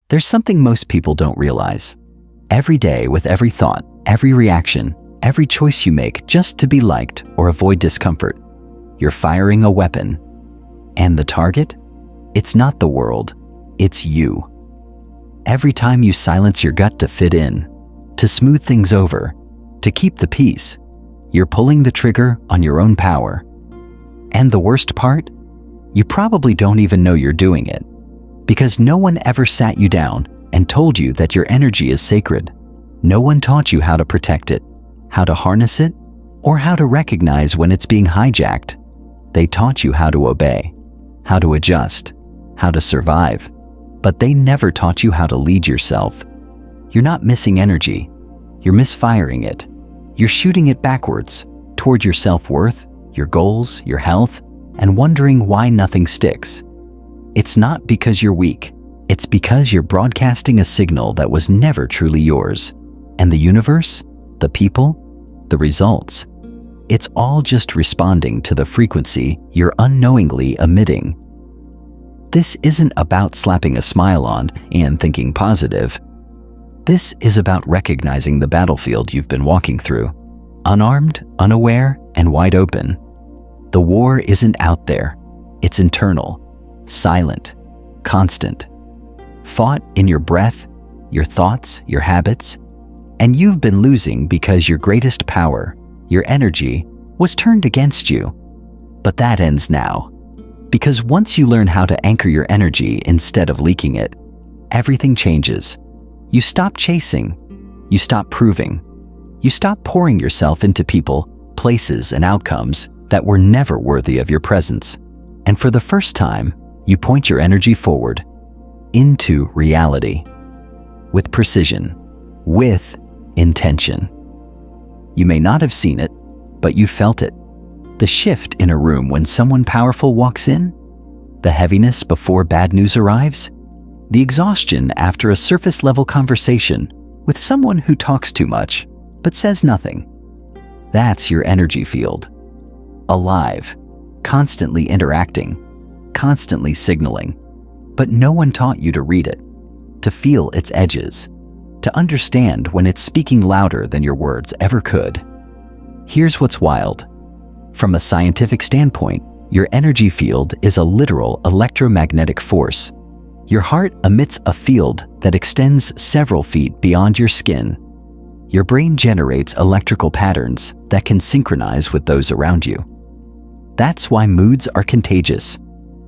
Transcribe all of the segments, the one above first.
There's something most people don't realize. Every day, with every thought, every reaction, every choice you make just to be liked or avoid discomfort, you're firing a weapon. And the target? It's not the world, it's you. Every time you silence your gut to fit in, to smooth things over, to keep the peace, you're pulling the trigger on your own power. And the worst part? You probably don't even know you're doing it, because no one ever sat you down and told you that your energy is sacred. No one taught you how to protect it, how to harness it, or how to recognize when it's being hijacked. They taught you how to obey, how to adjust, how to survive, but they never taught you how to lead yourself. You're not missing energy, you're misfiring it. You're shooting it backwards, toward your self-worth, your goals, your health, and wondering why nothing sticks. It's not because you're weak, it's because you're broadcasting a signal that was never truly yours. And the universe, the people, the results, it's all just responding to the frequency you're unknowingly emitting. This isn't about slapping a smile on and thinking positive. This is about recognizing the battlefield you've been walking through, unarmed, unaware, and wide open. The war isn't out there, it's internal, silent, constant, fought in your breath, your thoughts, your habits, and you've been losing because your greatest power, your energy, was turned against you. But that ends now, because once you learn how to anchor your energy instead of leaking it, everything changes. You stop chasing, you stop proving, you stop pouring yourself into people, places, and outcomes that were never worthy of your presence. And for the first time, you point your energy forward, into reality, with precision, with intention. You may not have seen it, but you felt it. The shift in a room when someone powerful walks in, the heaviness before bad news arrives, the exhaustion after a surface-level conversation with someone who talks too much but says nothing. That's your energy field. Alive, constantly interacting, constantly signaling. But no one taught you to read it, to feel its edges, to understand when it's speaking louder than your words ever could. Here's what's wild. From a scientific standpoint, your energy field is a literal electromagnetic force. Your heart emits a field that extends several feet beyond your skin. Your brain generates electrical patterns that can synchronize with those around you. That's why moods are contagious.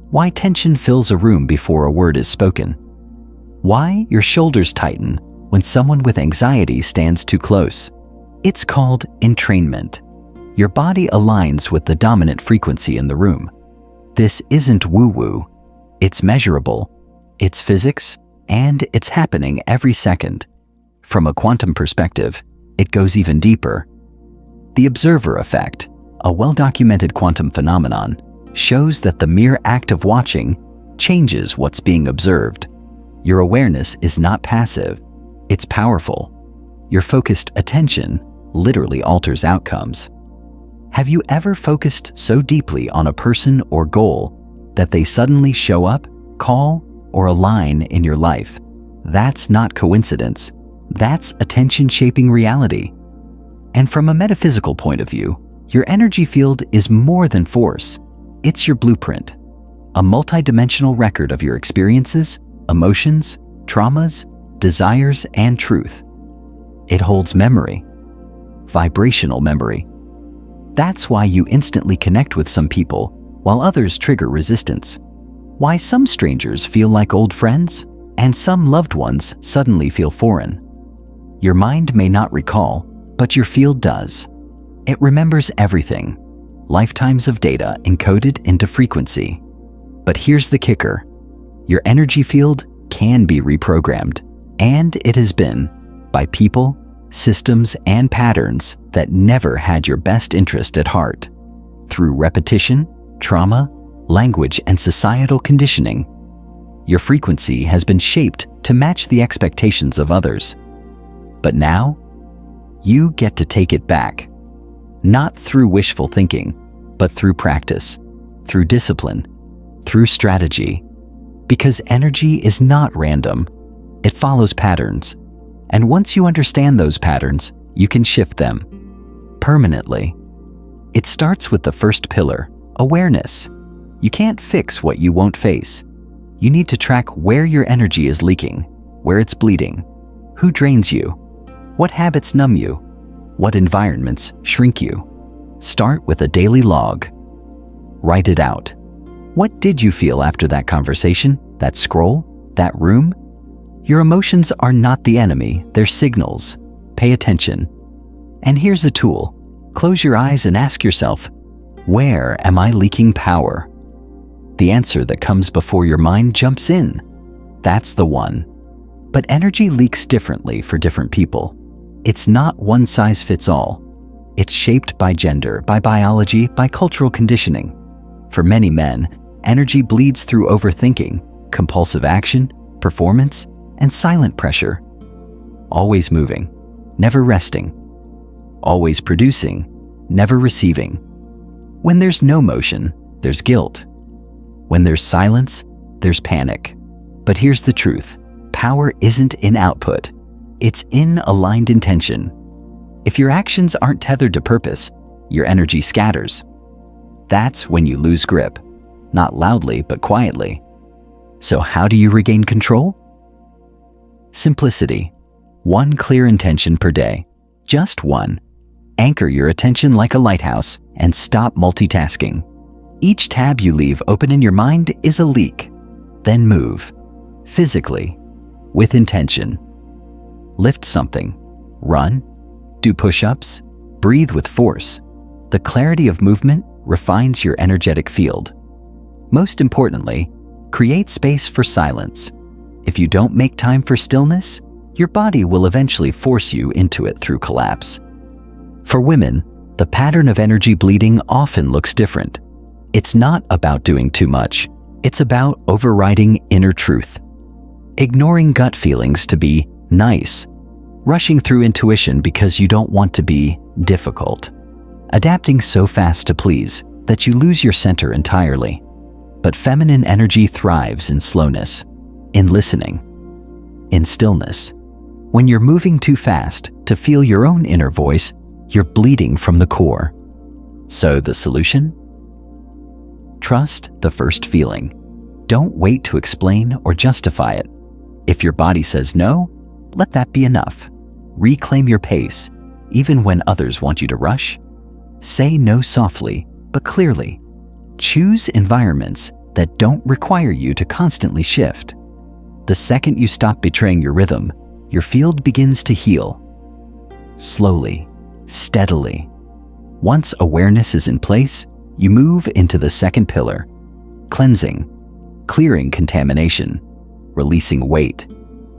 Why tension fills a room before a word is spoken. Why your shoulders tighten when someone with anxiety stands too close. It's called entrainment. Your body aligns with the dominant frequency in the room. This isn't woo-woo. It's measurable. It's physics, and it's happening every second. From a quantum perspective, it goes even deeper. The observer effect, a well-documented quantum phenomenon, shows that the mere act of watching changes what's being observed. Your awareness is not passive, it's powerful. Your focused attention literally alters outcomes. Have you ever focused so deeply on a person or goal that they suddenly show up, call, or align in your life? That's not coincidence. That's attention shaping reality. And from a metaphysical point of view, your energy field is more than force. It's your blueprint, a multidimensional record of your experiences, emotions, traumas, desires, and truth. It holds memory, vibrational memory. That's why you instantly connect with some people while others trigger resistance. Why some strangers feel like old friends and some loved ones suddenly feel foreign. Your mind may not recall, but your field does. It remembers everything, lifetimes of data encoded into frequency. But here's the kicker. Your energy field can be reprogrammed, and it has been, by people, systems, and patterns that never had your best interest at heart. Through repetition, trauma, language, and societal conditioning, your frequency has been shaped to match the expectations of others. But now, you get to take it back. Not through wishful thinking, but through practice, through discipline, through strategy. Because energy is not random, It follows patterns. And once you understand those patterns, you can shift them permanently. It starts with the first pillar, awareness. You can't fix what you won't face. You need to track where your energy is leaking, where it's bleeding, who drains you, what habits numb you, what environments shrink you. Start with a daily log. Write it out. What did you feel after that conversation, that scroll, that room? Your emotions are not the enemy, they're signals. Pay attention. And here's a tool. Close your eyes and ask yourself, where am I leaking power? The answer that comes before your mind jumps in. That's the one. But energy leaks differently for different people. It's not one size fits all. It's shaped by gender, by biology, by cultural conditioning. For many men, energy bleeds through overthinking, compulsive action, performance, and silent pressure. Always moving, never resting. Always producing, never receiving. When there's no motion, there's guilt. When there's silence, there's panic. But here's the truth. Power isn't in output. It's in aligned intention. If your actions aren't tethered to purpose, your energy scatters. That's when you lose grip. Not loudly, but quietly. So how do you regain control? Simplicity. One clear intention per day. Just one. Anchor your attention like a lighthouse and stop multitasking. Each tab you leave open in your mind is a leak. Then move. Physically. With intention. Lift something. Run. Do push-ups. Breathe with force. The clarity of movement refines your energetic field. Most importantly, create space for silence. If you don't make time for stillness, your body will eventually force you into it through collapse. For women, the pattern of energy bleeding often looks different. It's not about doing too much. It's about overriding inner truth. Ignoring gut feelings to be nice. Rushing through intuition because you don't want to be difficult. Adapting so fast to please that you lose your center entirely. But feminine energy thrives in slowness, in listening, in stillness. When you're moving too fast to feel your own inner voice, you're bleeding from the core. So the solution? Trust the first feeling. Don't wait to explain or justify it. If your body says no, let that be enough. Reclaim your pace, even when others want you to rush. Say no softly, but clearly. Choose environments that don't require you to constantly shift. The second you stop betraying your rhythm, your field begins to heal. Slowly, steadily. Once awareness is in place, you move into the second pillar, cleansing, clearing contamination, releasing weight.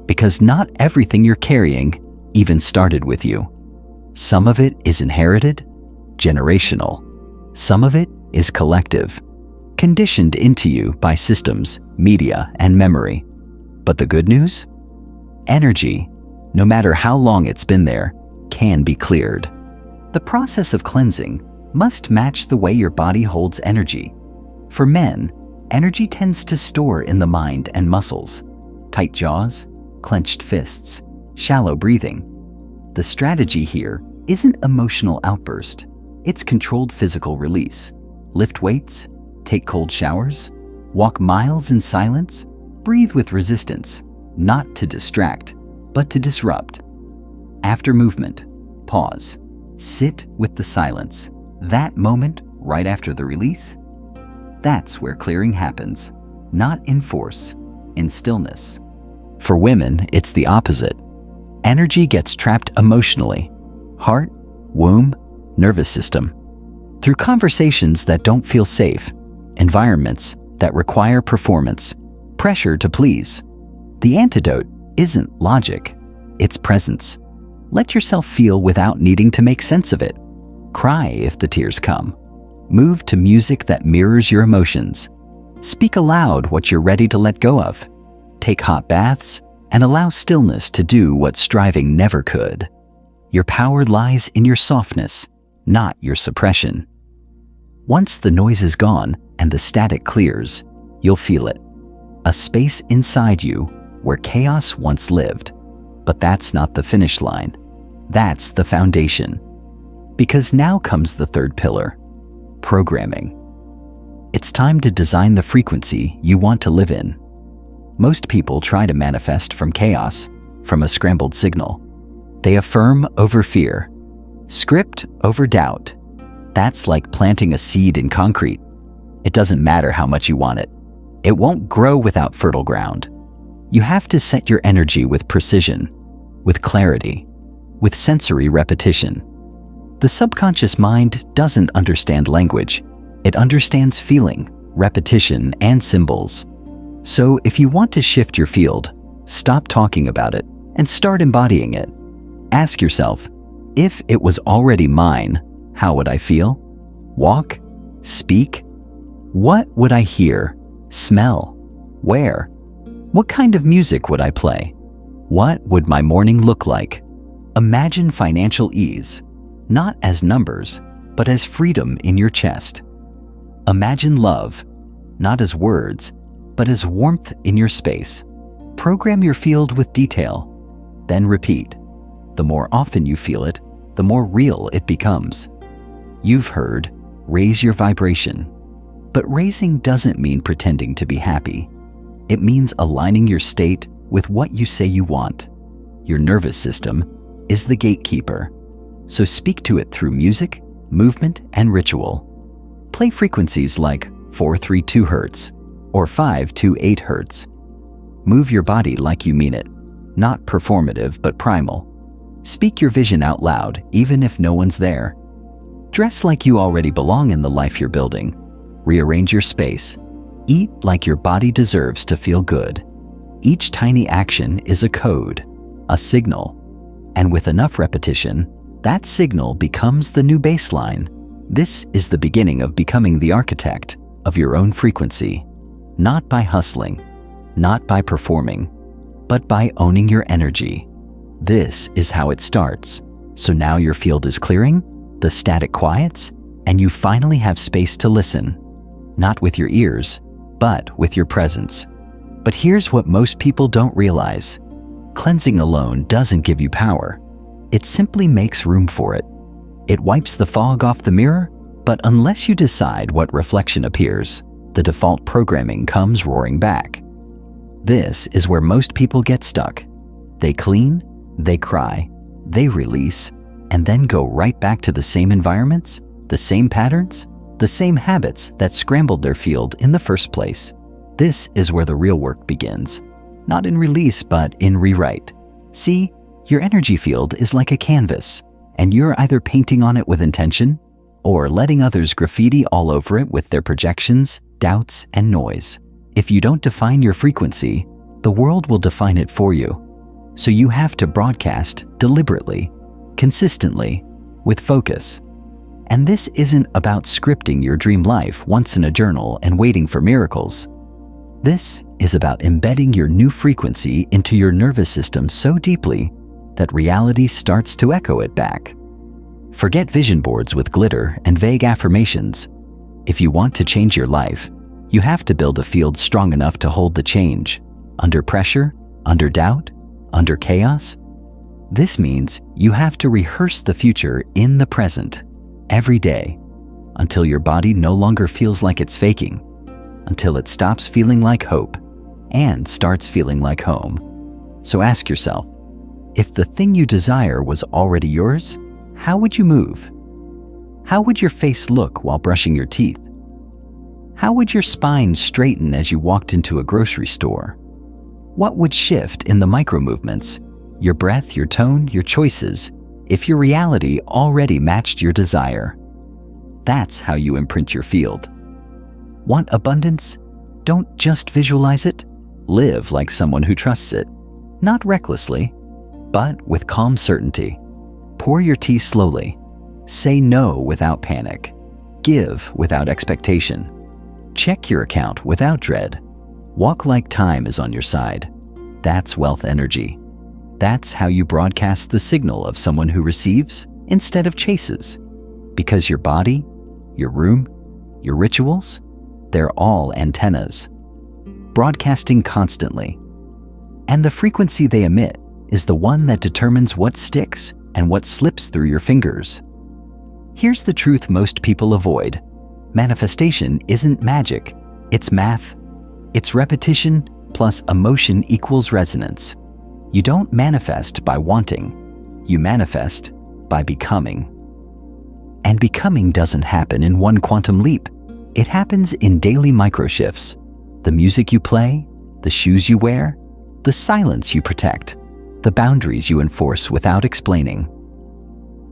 Because not everything you're carrying even started with you. Some of it is inherited, generational. Some of it is collective, conditioned into you by systems, media, and memory. But the good news? Energy, no matter how long it's been there, can be cleared. The process of cleansing must match the way your body holds energy. For men, energy tends to store in the mind and muscles. Tight jaws, clenched fists, shallow breathing. The strategy here isn't emotional outburst. It's controlled physical release. Lift weights, take cold showers, walk miles in silence, breathe with resistance, not to distract, but to disrupt. After movement, pause. Sit with the silence. That moment, right after the release, that's where clearing happens. Not in force, in stillness. For women, it's the opposite. Energy gets trapped emotionally. Heart, womb, nervous system. Through conversations that don't feel safe, environments that require performance, pressure to please. The antidote isn't logic, it's presence. Let yourself feel without needing to make sense of it. Cry if the tears come. Move to music that mirrors your emotions. Speak aloud what you're ready to let go of. Take hot baths and allow stillness to do what striving never could. Your power lies in your softness, not your suppression. Once the noise is gone and the static clears, you'll feel it. A space inside you where chaos once lived. But that's not the finish line. That's the foundation. Because now comes the third pillar, programming. It's time to design the frequency you want to live in. Most people try to manifest from chaos, from a scrambled signal. They affirm over fear, script over doubt. That's like planting a seed in concrete. It doesn't matter how much you want it. It won't grow without fertile ground. You have to set your energy with precision, with clarity, with sensory repetition. The subconscious mind doesn't understand language. It understands feeling, repetition, and symbols. So if you want to shift your field, stop talking about it and start embodying it. Ask yourself, if it was already mine, how would I feel? Walk? Speak? What would I hear? Smell? Where? What kind of music would I play? What would my morning look like? Imagine financial ease, not as numbers, but as freedom in your chest. Imagine love, not as words, but as warmth in your space. Program your field with detail, then repeat. The more often you feel it, the more real it becomes. You've heard, raise your vibration. But raising doesn't mean pretending to be happy. It means aligning your state with what you say you want. Your nervous system is the gatekeeper, so speak to it through music, movement, and ritual. Play frequencies like 432 Hz or 528 Hz. Move your body like you mean it, not performative but primal. Speak your vision out loud even if no one's there. Dress like you already belong in the life you're building. Rearrange your space. Eat like your body deserves to feel good. Each tiny action is a code, a signal. And with enough repetition, that signal becomes the new baseline. This is the beginning of becoming the architect of your own frequency. Not by hustling, not by performing, but by owning your energy. This is how it starts. So now your field is clearing, the static quiets, and you finally have space to listen. Not with your ears, but with your presence. But here's what most people don't realize. Cleansing alone doesn't give you power. It simply makes room for it. It wipes the fog off the mirror, but unless you decide what reflection appears, the default programming comes roaring back. This is where most people get stuck. They clean, they cry, they release, and then go right back to the same environments, the same patterns, the same habits that scrambled their field in the first place. This is where the real work begins. Not in release, but in rewrite. See, your energy field is like a canvas, and you're either painting on it with intention or letting others graffiti all over it with their projections, doubts, and noise. If you don't define your frequency, the world will define it for you. So you have to broadcast deliberately, consistently, with focus. And this isn't about scripting your dream life once in a journal and waiting for miracles. This is about embedding your new frequency into your nervous system so deeply that reality starts to echo it back. Forget vision boards with glitter and vague affirmations. If you want to change your life, you have to build a field strong enough to hold the change. Under pressure, under doubt, under chaos. This means you have to rehearse the future in the present, every day, until your body no longer feels like it's faking, until it stops feeling like hope and starts feeling like home. So ask yourself, if the thing you desire was already yours, how would you move? How would your face look while brushing your teeth? How would your spine straighten as you walked into a grocery store? What would shift in the micro movements, your breath, your tone, your choices, if your reality already matched your desire? That's how you imprint your field. Want abundance? Don't just visualize it. Live like someone who trusts it. Not recklessly, but with calm certainty. Pour your tea slowly. Say no without panic. Give without expectation. Check your account without dread. Walk like time is on your side. That's wealth energy. That's how you broadcast the signal of someone who receives instead of chases. Because your body, your room, your rituals, they're all antennas, broadcasting constantly. And the frequency they emit is the one that determines what sticks and what slips through your fingers. Here's the truth most people avoid. Manifestation isn't magic, it's math. It's repetition plus emotion equals resonance. You don't manifest by wanting, you manifest by becoming. And becoming doesn't happen in one quantum leap. It happens in daily microshifts. The music you play, the shoes you wear, the silence you protect, the boundaries you enforce without explaining.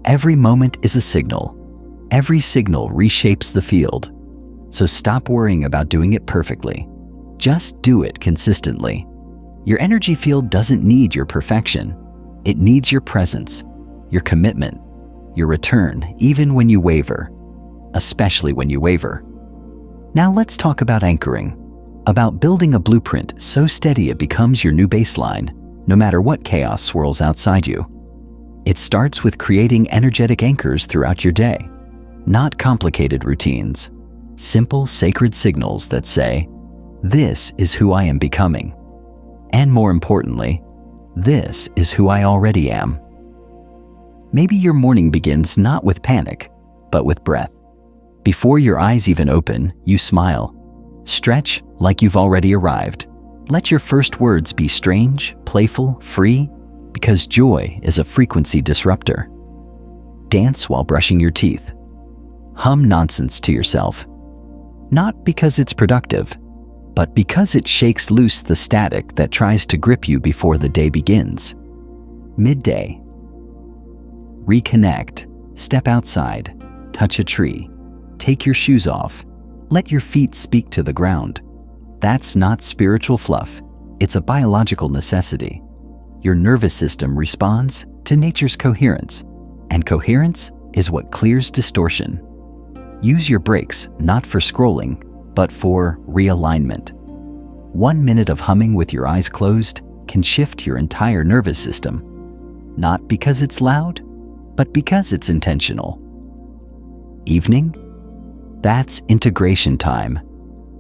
Every moment is a signal. Every signal reshapes the field. So stop worrying about doing it perfectly. Just do it consistently. Your energy field doesn't need your perfection. It needs your presence, your commitment, your return, even when you waver, especially when you waver. Now let's talk about anchoring, about building a blueprint so steady it becomes your new baseline, no matter what chaos swirls outside you. It starts with creating energetic anchors throughout your day, not complicated routines, simple sacred signals that say, "This is who I am becoming." And more importantly, this is who I already am. Maybe your morning begins not with panic, but with breath. Before your eyes even open, you smile. Stretch like you've already arrived. Let your first words be strange, playful, free, because joy is a frequency disruptor. Dance while brushing your teeth. Hum nonsense to yourself. Not because it's productive, but because it shakes loose the static that tries to grip you before the day begins. Midday. Reconnect. Step outside. Touch a tree. Take your shoes off. Let your feet speak to the ground. That's not spiritual fluff. It's a biological necessity. Your nervous system responds to nature's coherence, and coherence is what clears distortion. Use your breaks not for scrolling, but for realignment. 1 minute of humming with your eyes closed can shift your entire nervous system, not because it's loud, but because it's intentional. Evening? That's integration time.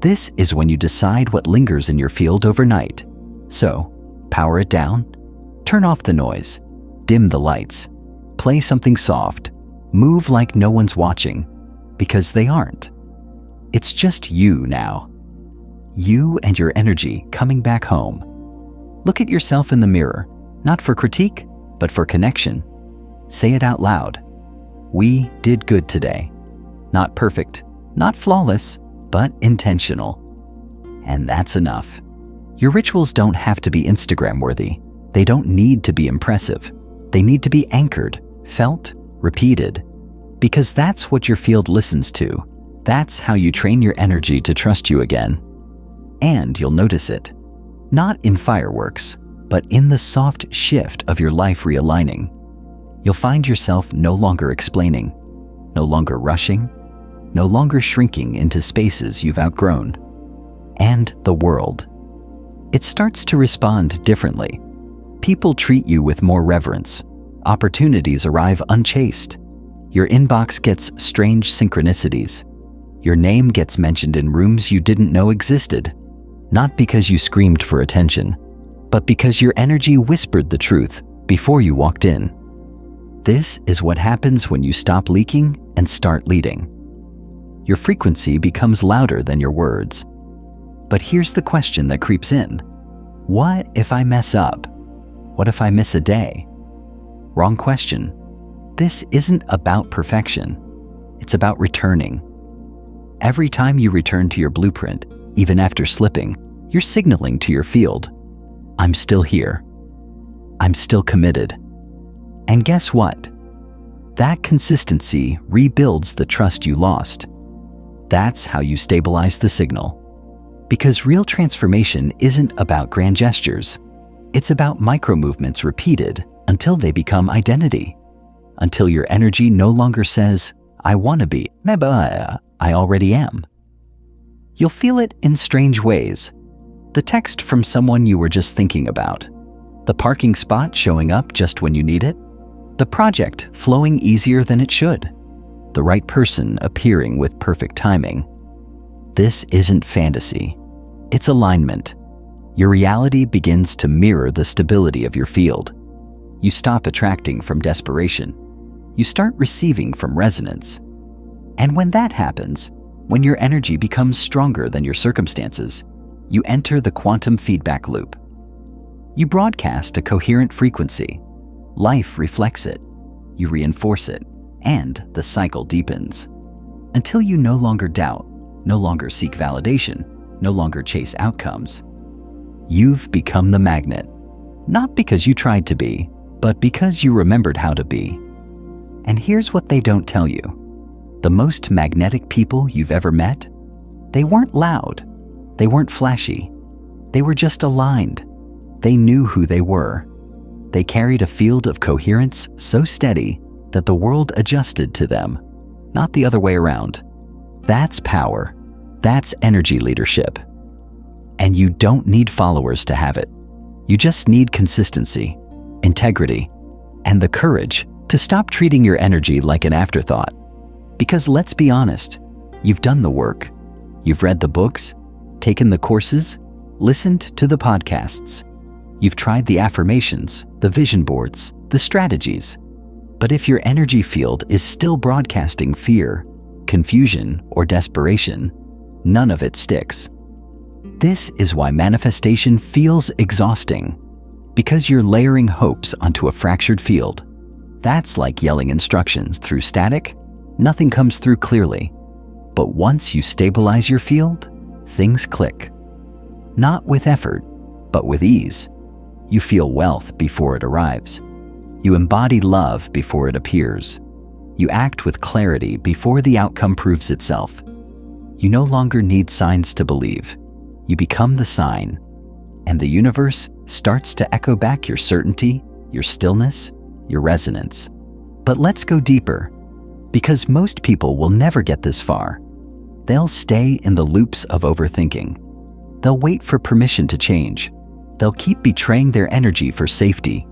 This is when you decide what lingers in your field overnight. So, power it down, turn off the noise, dim the lights, play something soft, move like no one's watching, because they aren't. It's just you now. You and your energy coming back home. Look at yourself in the mirror, not for critique, but for connection. Say it out loud. We did good today. Not perfect, not flawless, but intentional. And that's enough. Your rituals don't have to be Instagram-worthy. They don't need to be impressive. They need to be anchored, felt, repeated. Because that's what your field listens to. That's how you train your energy to trust you again. And you'll notice it. Not in fireworks, but in the soft shift of your life realigning. You'll find yourself no longer explaining, no longer rushing, no longer shrinking into spaces you've outgrown. And the world. It starts to respond differently. People treat you with more reverence. Opportunities arrive unchased. Your inbox gets strange synchronicities. Your name gets mentioned in rooms you didn't know existed. Not because you screamed for attention, but because your energy whispered the truth before you walked in. This is what happens when you stop leaking and start leading. Your frequency becomes louder than your words. But here's the question that creeps in. What if I mess up? What if I miss a day? Wrong question. This isn't about perfection. It's about returning. Every time you return to your blueprint, even after slipping, you're signaling to your field, I'm still here. I'm still committed. And guess what? That consistency rebuilds the trust you lost. That's how you stabilize the signal. Because real transformation isn't about grand gestures. It's about micro movements repeated until they become identity. Until your energy no longer says, I want to be, I already am. You'll feel it in strange ways. The text from someone you were just thinking about. The parking spot showing up just when you need it. The project flowing easier than it should. The right person appearing with perfect timing. This isn't fantasy. It's alignment. your reality begins to mirror the stability of your field. You stop attracting from desperation. You start receiving from resonance. And when that happens, when your energy becomes stronger than your circumstances, you enter the quantum feedback loop. You broadcast a coherent frequency. Life reflects it. You reinforce it, and the cycle deepens. Until you no longer doubt, no longer seek validation, no longer chase outcomes. You've become the magnet, not because you tried to be, but because you remembered how to be. And here's what they don't tell you. The most magnetic people you've ever met, they weren't loud, they weren't flashy, they were just aligned. They knew who they were. They carried a field of coherence so steady that the world adjusted to them, not the other way around. That's power. That's energy leadership. And you don't need followers to have it. You just need consistency, integrity, and the courage to stop treating your energy like an afterthought. Because let's be honest, you've done the work. You've read the books, taken the courses, listened to the podcasts. You've tried the affirmations, the vision boards, the strategies. But if your energy field is still broadcasting fear, confusion, or desperation, none of it sticks. This is why manifestation feels exhausting, because you're layering hopes onto a fractured field. That's like yelling instructions through static. Nothing comes through clearly. But once you stabilize your field, things click. Not with effort, but with ease. You feel wealth before it arrives. You embody love before it appears. You act with clarity before the outcome proves itself. You no longer need signs to believe. You become the sign, and the universe starts to echo back your certainty, your stillness, your resonance. But let's go deeper, because most people will never get this far. They'll stay in the loops of overthinking. They'll wait for permission to change. They'll keep betraying their energy for safety,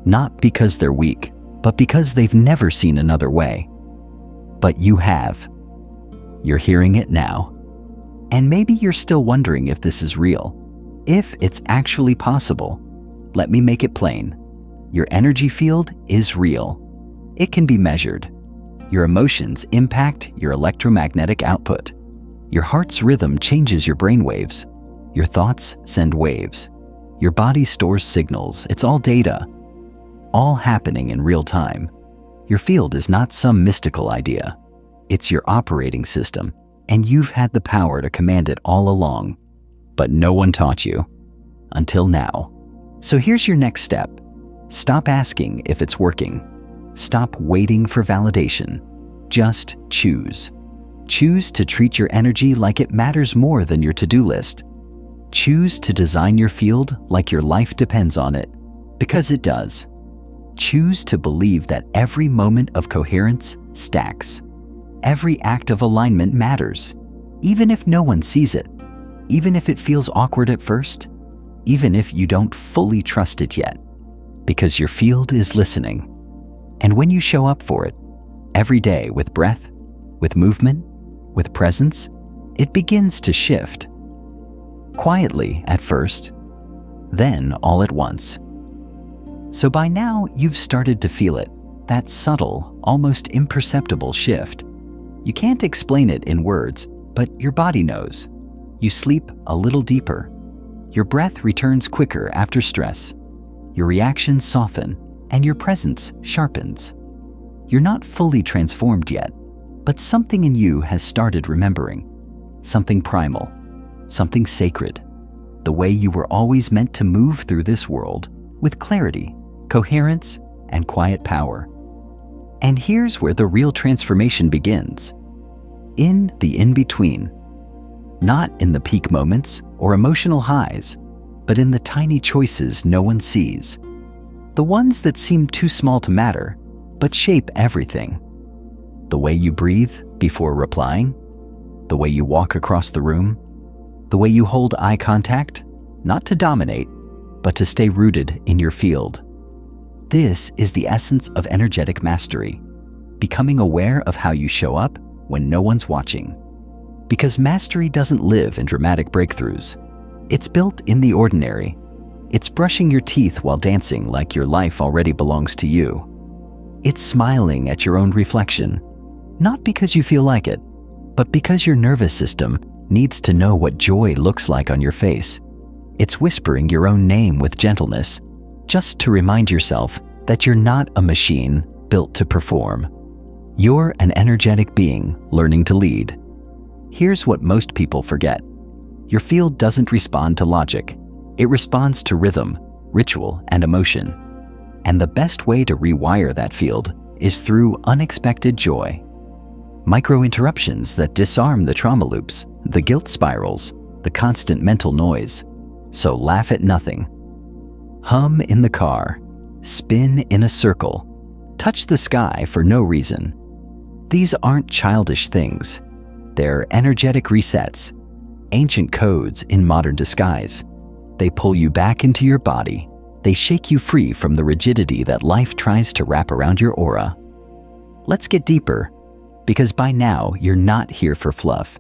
not because they're weak, but because they've never seen another way. But you have. You're hearing it now. And maybe you're still wondering if this is real, if it's actually possible. Let me make it plain. Your energy field is real. It can be measured. Your emotions impact your electromagnetic output. Your heart's rhythm changes your brainwaves. Your thoughts send waves. Your body stores signals. It's all data, all happening in real time. Your field is not some mystical idea. It's your operating system, and you've had the power to command it all along. But no one taught you. Until now. So here's your next step. Stop asking if it's working. Stop waiting for validation. Just choose. Choose to treat your energy like it matters more than your to-do list. Choose to design your field like your life depends on it, because it does. Choose to believe that every moment of coherence stacks. Every act of alignment matters, even if no one sees it, even if it feels awkward at first, even if you don't fully trust it yet, because your field is listening. And when you show up for it, every day with breath, with movement, with presence, it begins to shift. Quietly at first, then all at once. So by now, you've started to feel it, that subtle, almost imperceptible shift. You can't explain it in words, but your body knows. You sleep a little deeper. Your breath returns quicker after stress. Your reactions soften, and your presence sharpens. You're not fully transformed yet, but something in you has started remembering. Something primal. Something sacred, the way you were always meant to move through this world with clarity, coherence, and quiet power. And here's where the real transformation begins. In the in-between. Not in the peak moments or emotional highs, but in the tiny choices no one sees. The ones that seem too small to matter, but shape everything. The way you breathe before replying, the way you walk across the room, the way you hold eye contact, not to dominate, but to stay rooted in your field. This is the essence of energetic mastery, becoming aware of how you show up when no one's watching. Because mastery doesn't live in dramatic breakthroughs. It's built in the ordinary. It's brushing your teeth while dancing like your life already belongs to you. It's smiling at your own reflection, not because you feel like it, but because your nervous system needs to know what joy looks like on your face. It's whispering your own name with gentleness, just to remind yourself that you're not a machine built to perform. You're an energetic being learning to lead. Here's what most people forget. Your field doesn't respond to logic. It responds to rhythm, ritual, and emotion. And the best way to rewire that field is through unexpected joy. Micro-interruptions that disarm the trauma loops, the guilt spirals, the constant mental noise. So laugh at nothing. Hum in the car. Spin in a circle. Touch the sky for no reason. These aren't childish things. They're energetic resets, ancient codes in modern disguise. They pull you back into your body. They shake you free from the rigidity that life tries to wrap around your aura. Let's get deeper, because by now you're not here for fluff.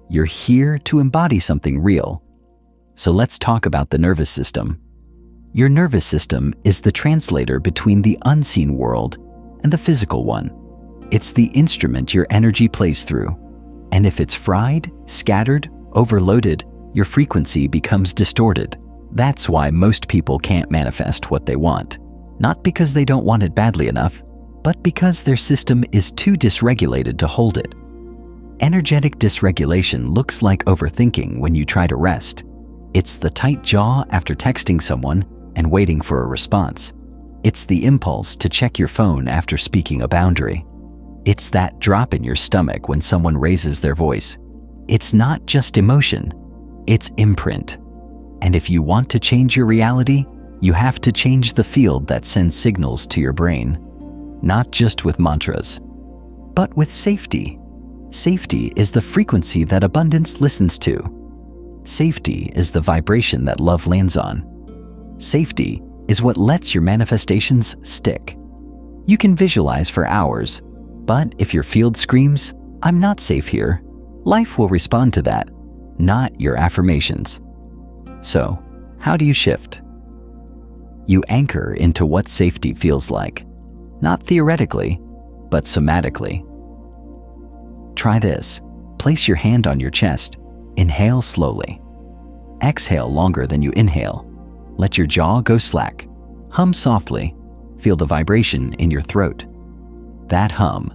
You're here to embody something real. So let's talk about the nervous system. Your nervous system is the translator between the unseen world and the physical one. It's the instrument your energy plays through. And if it's fried, scattered, overloaded, your frequency becomes distorted. That's why most people can't manifest what they want. Not because they don't want it badly enough, but because their system is too dysregulated to hold it. Energetic dysregulation looks like overthinking when you try to rest. It's the tight jaw after texting someone and waiting for a response. It's the impulse to check your phone after speaking a boundary. It's that drop in your stomach when someone raises their voice. It's not just emotion, it's imprint. And if you want to change your reality, you have to change the field that sends signals to your brain. Not just with mantras, but with safety. Safety is the frequency that abundance listens to. Safety is the vibration that love lands on. Safety is what lets your manifestations stick. You can visualize for hours, but if your field screams, "I'm not safe here," life will respond to that, not your affirmations. So, how do you shift? You anchor into what safety feels like, not theoretically, but somatically. Try this. Place your hand on your chest. Inhale slowly. Exhale longer than you inhale. Let your jaw go slack. Hum softly. Feel the vibration in your throat. That hum,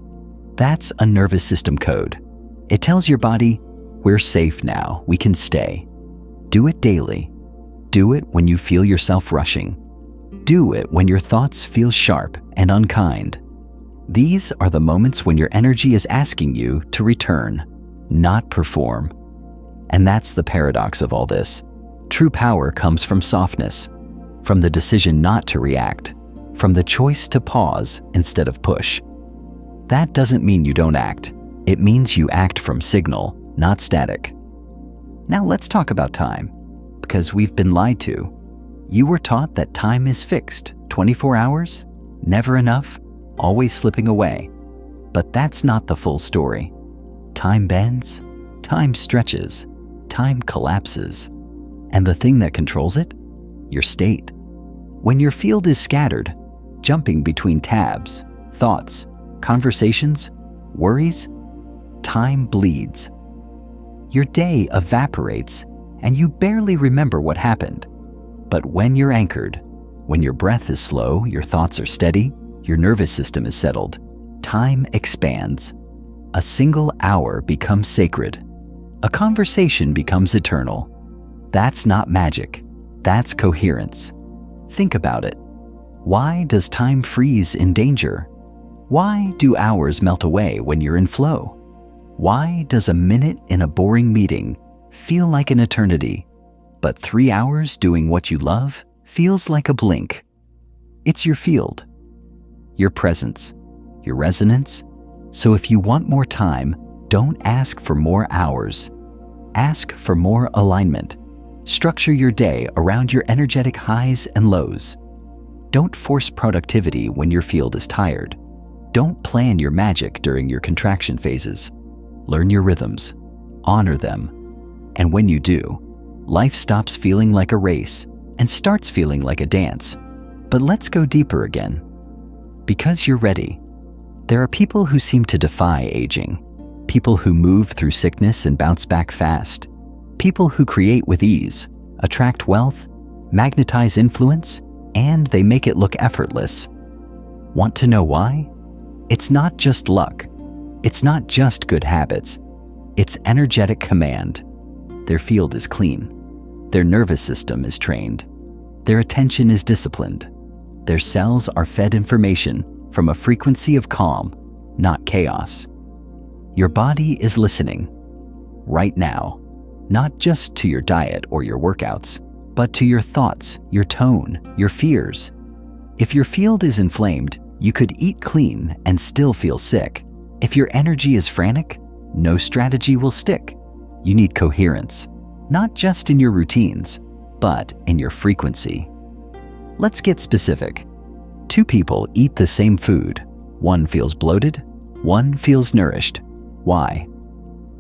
that's a nervous system code. It tells your body, we're safe now, we can stay. Do it daily. Do it when you feel yourself rushing. Do it when your thoughts feel sharp and unkind. These are the moments when your energy is asking you to return, not perform. And that's the paradox of all this. True power comes from softness, from the decision not to react, from the choice to pause instead of push. That doesn't mean you don't act. It means you act from signal, not static. Now let's talk about time, because we've been lied to. You were taught that time is fixed, 24 hours, never enough, always slipping away. But that's not the full story. Time bends, time stretches, time collapses. And the thing that controls it? Your state. When your field is scattered, jumping between tabs, thoughts, conversations, worries, time bleeds. Your day evaporates and you barely remember what happened. But when you're anchored, when your breath is slow, your thoughts are steady, your nervous system is settled, time expands. A single hour becomes sacred. A conversation becomes eternal. That's not magic. That's coherence. Think about it. Why does time freeze in danger? Why do hours melt away when you're in flow? Why does a minute in a boring meeting feel like an eternity, but 3 hours doing what you love feels like a blink? It's your field, your presence, your resonance. So if you want more time, don't ask for more hours. Ask for more alignment. Structure your day around your energetic highs and lows. Don't force productivity when your field is tired. Don't plan your magic during your contraction phases. Learn your rhythms, honor them, and when you do, life stops feeling like a race and starts feeling like a dance. But let's go deeper again. Because you're ready. There are people who seem to defy aging. People who move through sickness and bounce back fast. People who create with ease, attract wealth, magnetize influence, and they make it look effortless. Want to know why? It's not just luck. It's not just good habits. It's energetic command. Their field is clean. Their nervous system is trained. Their attention is disciplined. Their cells are fed information from a frequency of calm, not chaos. Your body is listening right now, not just to your diet or your workouts, but to your thoughts, your tone, your fears. If your field is inflamed, you could eat clean and still feel sick. If your energy is frantic, no strategy will stick. You need coherence, not just in your routines, but in your frequency. Let's get specific. Two people eat the same food. One feels bloated, one feels nourished. Why?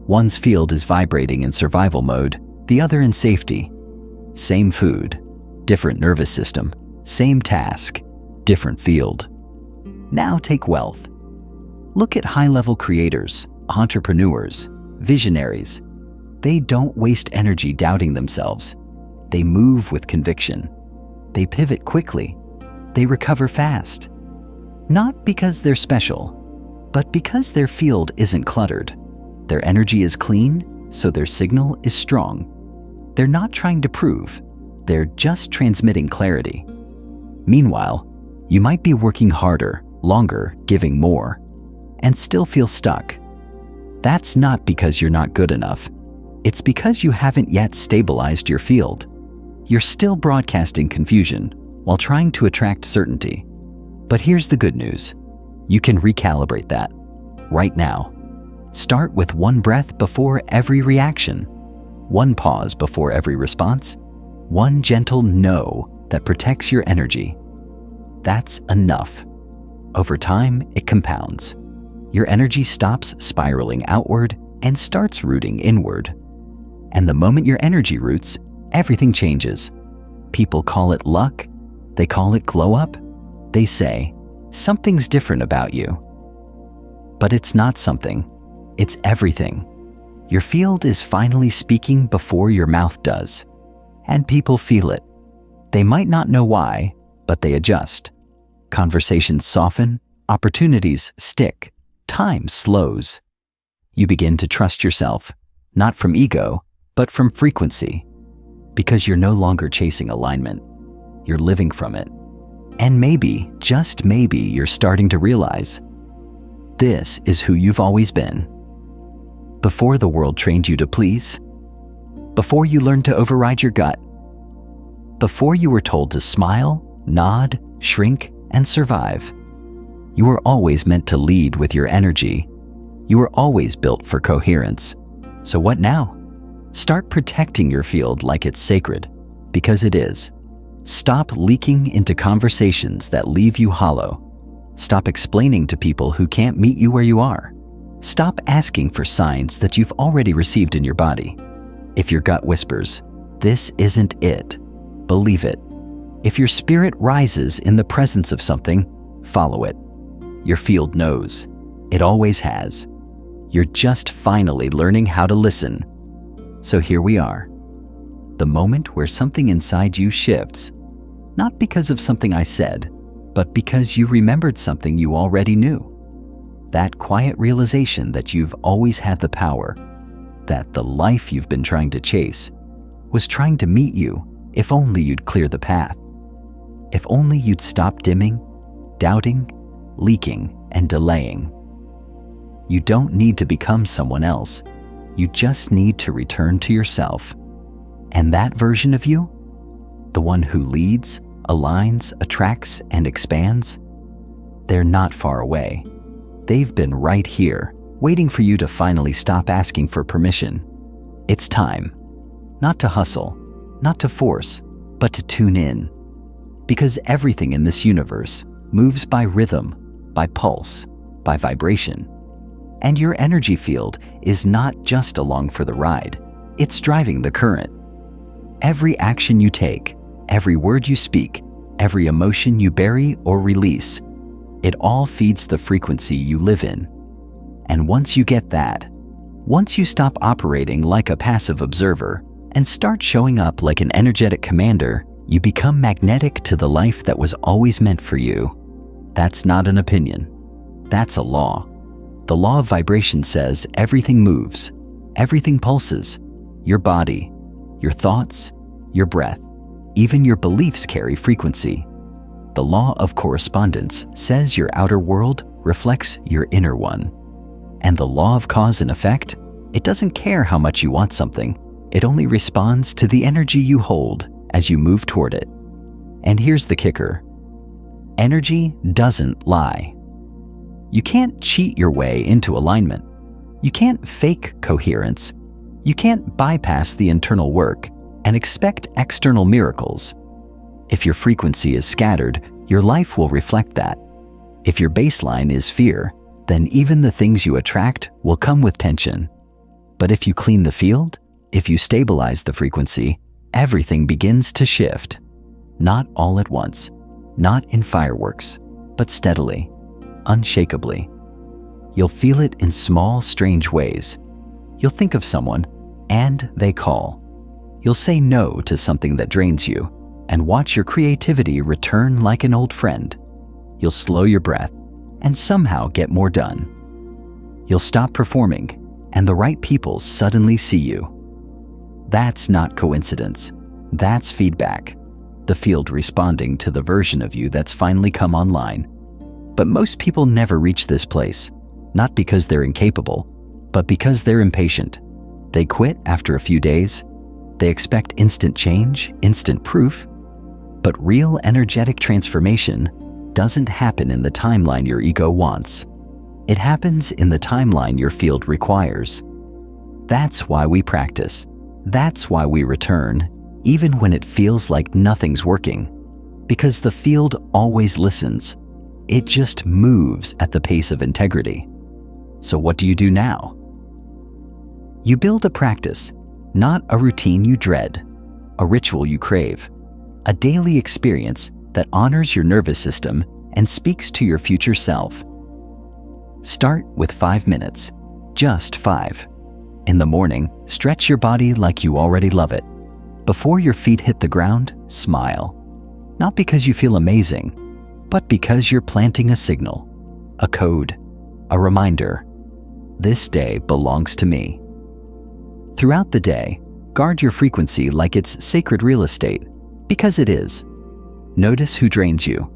One's field is vibrating in survival mode, the other in safety. Same food, different nervous system, same task, different field. Now take wealth. Look at high-level creators, entrepreneurs, visionaries. They don't waste energy doubting themselves. They move with conviction. They pivot quickly. They recover fast. Not because they're special, but because their field isn't cluttered. Their energy is clean, so their signal is strong. They're not trying to prove. They're just transmitting clarity. Meanwhile, you might be working harder, longer, giving more, and still feel stuck. That's not because you're not good enough. It's because you haven't yet stabilized your field. You're still broadcasting confusion while trying to attract certainty. But here's the good news. You can recalibrate that right now. Start with one breath before every reaction, one pause before every response, one gentle no that protects your energy. That's enough. Over time, it compounds. Your energy stops spiraling outward and starts rooting inward. And the moment your energy roots, everything changes. People call it luck. They call it glow up. They say, something's different about you. But it's not something. It's everything. Your field is finally speaking before your mouth does. And people feel it. They might not know why, but they adjust. Conversations soften, opportunities stick, time slows. You begin to trust yourself, not from ego, but from frequency. Because you're no longer chasing alignment. You're living from it. And maybe, just maybe, you're starting to realize this is who you've always been. Before the world trained you to please, before you learned to override your gut, before you were told to smile, nod, shrink, and survive, you were always meant to lead with your energy. You were always built for coherence. So what now? Start protecting your field like it's sacred, because it is. Stop leaking into conversations that leave you hollow. Stop explaining to people who can't meet you where you are. Stop asking for signs that you've already received in your body. If your gut whispers, this isn't it, believe it. If your spirit rises in the presence of something, follow it. Your field knows. It always has. You're just finally learning how to listen. So here we are. The moment where something inside you shifts, not because of something I said, but because you remembered something you already knew. That quiet realization that you've always had the power, that the life you've been trying to chase was trying to meet you if only you'd clear the path. If only you'd stop dimming, doubting, leaking, and delaying. You don't need to become someone else. You just need to return to yourself. And that version of you, the one who leads, aligns, attracts, and expands, they're not far away. They've been right here, waiting for you to finally stop asking for permission. It's time. Not to hustle, not to force, but to tune in. Because everything in this universe moves by rhythm, by pulse, by vibration. And your energy field is not just along for the ride, it's driving the current. Every action you take, every word you speak, every emotion you bury or release, it all feeds the frequency you live in. And once you get that, once you stop operating like a passive observer and start showing up like an energetic commander, you become magnetic to the life that was always meant for you. That's not an opinion. That's a law. The law of vibration says everything moves, everything pulses. Your body, your thoughts, your breath, even your beliefs carry frequency. The law of correspondence says your outer world reflects your inner one. And the law of cause and effect, it doesn't care how much you want something. It only responds to the energy you hold as you move toward it. And here's the kicker. Energy doesn't lie. You can't cheat your way into alignment. You can't fake coherence. You can't bypass the internal work and expect external miracles. If your frequency is scattered, your life will reflect that. If your baseline is fear, then even the things you attract will come with tension. But if you clean the field, if you stabilize the frequency, everything begins to shift. Not all at once, not in fireworks, but steadily, unshakably. You'll feel it in small, strange ways. You'll think of someone, and they call. You'll say no to something that drains you, and watch your creativity return like an old friend. You'll slow your breath, and somehow get more done. You'll stop performing, and the right people suddenly see you. That's not coincidence. That's feedback. The field responding to the version of you that's finally come online. But most people never reach this place, not because they're incapable, but because they're impatient. They quit after a few days. They expect instant change, instant proof. But real energetic transformation doesn't happen in the timeline your ego wants. It happens in the timeline your field requires. That's why we practice. That's why we return, even when it feels like nothing's working. Because the field always listens. It just moves at the pace of integrity. So what do you do now? You build a practice, not a routine you dread, a ritual you crave, a daily experience that honors your nervous system and speaks to your future self. Start with 5 minutes, just 5. In the morning, stretch your body like you already love it. Before your feet hit the ground, smile. Not because you feel amazing, but because you're planting a signal, a code, a reminder. This day belongs to me. Throughout the day, guard your frequency like it's sacred real estate, because it is. Notice who drains you.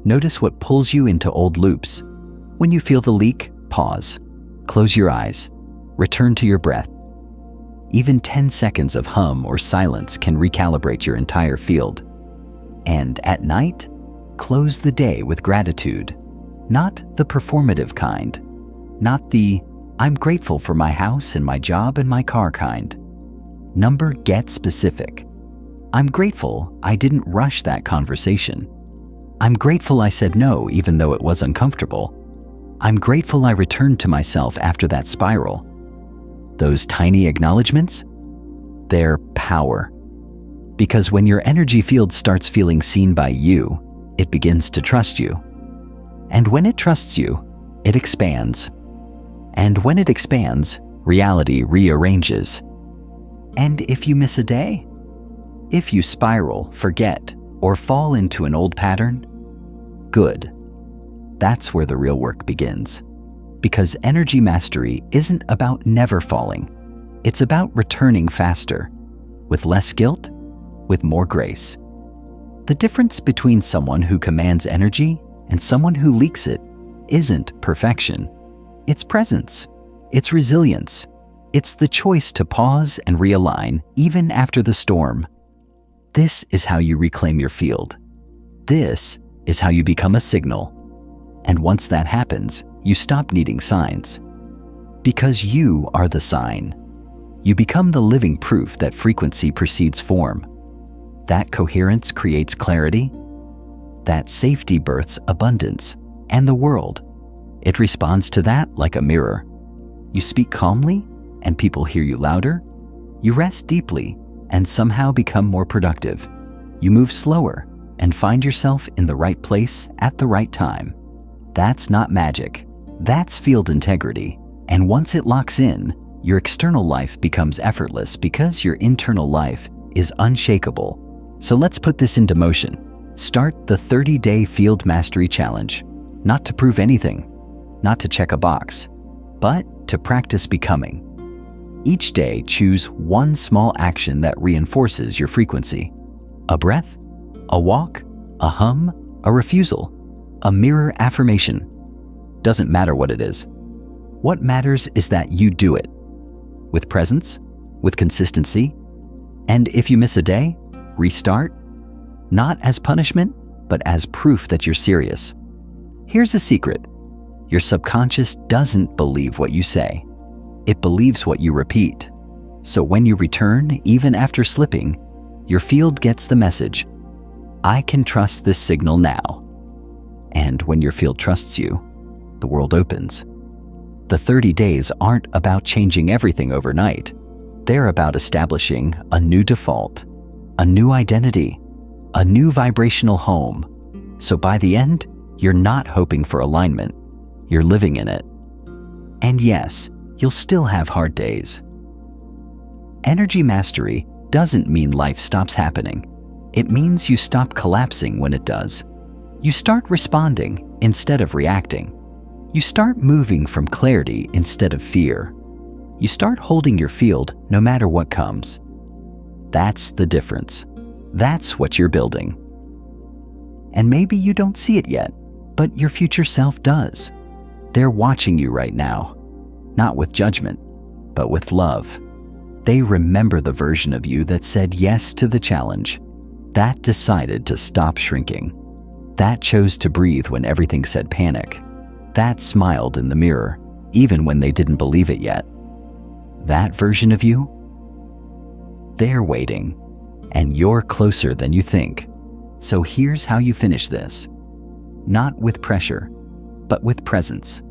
Notice what pulls you into old loops. When you feel the leak, pause. Close your eyes. Return to your breath. Even 10 seconds of hum or silence can recalibrate your entire field. And at night, close the day with gratitude. Not the performative kind. Not the, I'm grateful for my house and my job and my car kind. Number get specific. I'm grateful I didn't rush that conversation. I'm grateful I said no even though it was uncomfortable. I'm grateful I returned to myself after that spiral. Those tiny acknowledgments, they're power. Because when your energy field starts feeling seen by you, it begins to trust you. And when it trusts you, it expands. And when it expands, reality rearranges. And if you miss a day, if you spiral, forget, or fall into an old pattern, good. That's where the real work begins. Because energy mastery isn't about never falling. It's about returning faster, with less guilt, with more grace. The difference between someone who commands energy and someone who leaks it isn't perfection. It's presence. It's resilience. It's the choice to pause and realign even after the storm. This is how you reclaim your field. This is how you become a signal. And once that happens, you stop needing signs. Because you are the sign. You become the living proof that frequency precedes form. That coherence creates clarity. That safety births abundance. And the world, it responds to that like a mirror. You speak calmly, and people hear you louder. You rest deeply, and somehow become more productive. You move slower and find yourself in the right place at the right time. That's not magic. That's field integrity. And once it locks in, your external life becomes effortless because your internal life is unshakable. So let's put this into motion. Start the 30-day Field Mastery Challenge. Not to prove anything, not to check a box, but to practice becoming. Each day, choose one small action that reinforces your frequency. A breath, a walk, a hum, a refusal, a mirror affirmation. Doesn't matter what it is. What matters is that you do it. With presence, with consistency, and if you miss a day, restart. Not as punishment, but as proof that you're serious. Here's a secret. Your subconscious doesn't believe what you say. It believes what you repeat. So when you return, even after slipping, your field gets the message. I can trust this signal now. And when your field trusts you, the world opens. The 30 days aren't about changing everything overnight. They're about establishing a new default, a new identity, a new vibrational home. So by the end, you're not hoping for alignment. You're living in it. And yes, you'll still have hard days. Energy mastery doesn't mean life stops happening. It means you stop collapsing when it does. You start responding instead of reacting. You start moving from clarity instead of fear. You start holding your field no matter what comes. That's the difference. That's what you're building. And maybe you don't see it yet, but your future self does. They're watching you right now, not with judgment, but with love. They remember the version of you that said yes to the challenge, that decided to stop shrinking, that chose to breathe when everything said panic, that smiled in the mirror, even when they didn't believe it yet. That version of you? They're waiting, and you're closer than you think. So here's how you finish this. Not with pressure, but with presence.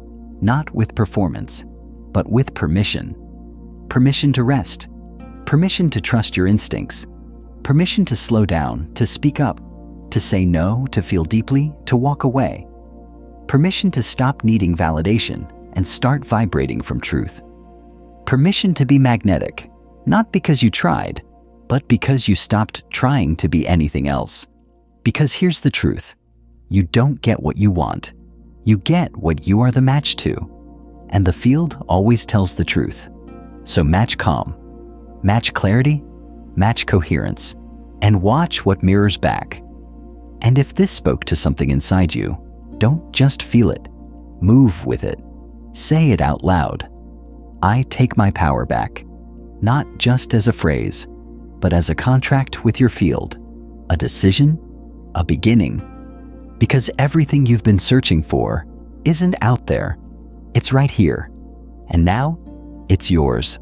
Not with performance, but with permission. Permission to rest. Permission to trust your instincts. Permission to slow down, to speak up, to say no, to feel deeply, to walk away. Permission to stop needing validation and start vibrating from truth. Permission to be magnetic, not because you tried, but because you stopped trying to be anything else. Because here's the truth. You don't get what you want. You get what you are the match to. And the field always tells the truth. So match calm, match clarity, match coherence, and watch what mirrors back. And if this spoke to something inside you, don't just feel it. Move with it. Say it out loud. I take my power back, not just as a phrase, but as a contract with your field, a decision, a beginning. Because everything you've been searching for isn't out there. It's right here. And now, it's yours.